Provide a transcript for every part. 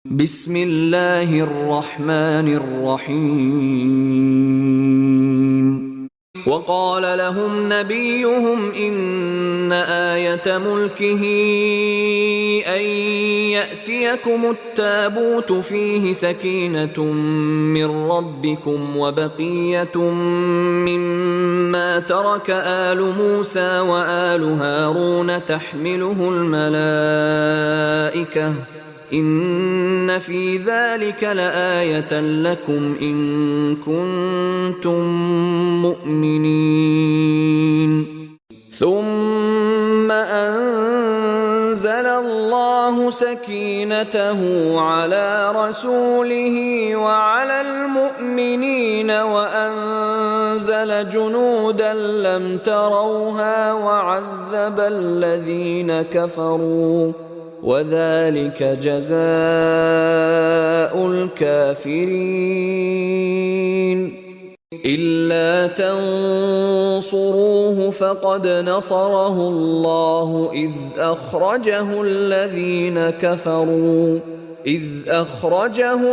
بسم الله الرحمن الرحيم وقال لهم نبيهم إن آية ملكه أن يأتيكم التابوت فيه سكينة من ربكم وبقية مما ترك آل موسى وآل هارون تحمله الملائكة إن في ذلك لآية لكم إن كنتم مؤمنين. ثم أنزل الله سكينته على رسوله وعلى المؤمنين وأنزل جنودا لم تروها وعذب الذين كفروا وذلك جزاء الكافرين. إلا تنصروه فقد نصره الله إذ أخرجه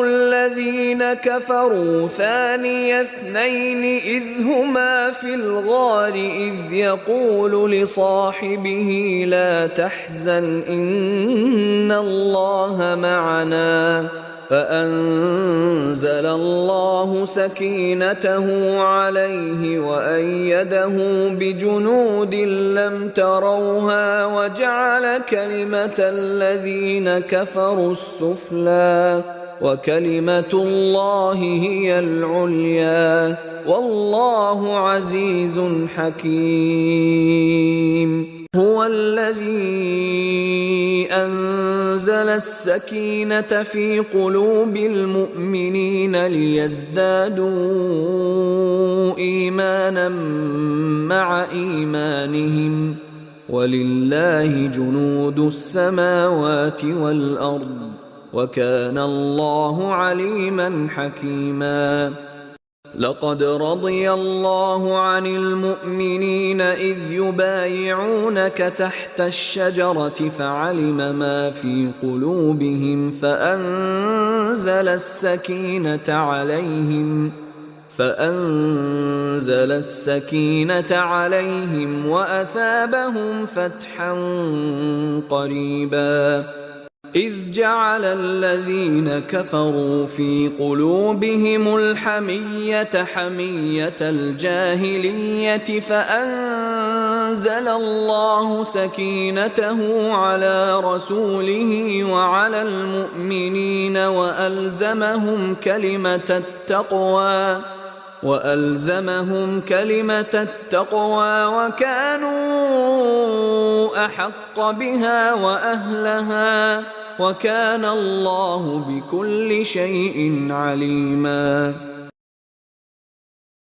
الذين كفروا ثاني اثنين إذ هما في الغار إذ يقول لصاحبه لا تحزن إن الله معنا فأنزل الله سكينته عليه وأيده بجنود لم تروها وجعل كلمة الذين كفروا السفلى وكلمة الله هي العليا والله عزيز حكيم. هو الذي أنزل السكينة في قلوب المؤمنين ليزدادوا إيمانا مع إيمانهم ولله جنود السماوات والأرض وكان الله عليما حكيما. لقد رضي الله عن المؤمنين إذ يبايعونك تحت الشجرة فعلم ما في قلوبهم فأنزل السكينة عليهم وأثابهم فتحا قريبا. إذ جعل الذين كفروا في قلوبهم الحمية حمية الجاهلية فأنزل الله سكينته على رسوله وعلى المؤمنين وألزمهم كلمة التقوى وكانوا أحق بها وأهلها وكان الله بكل شيء عليما.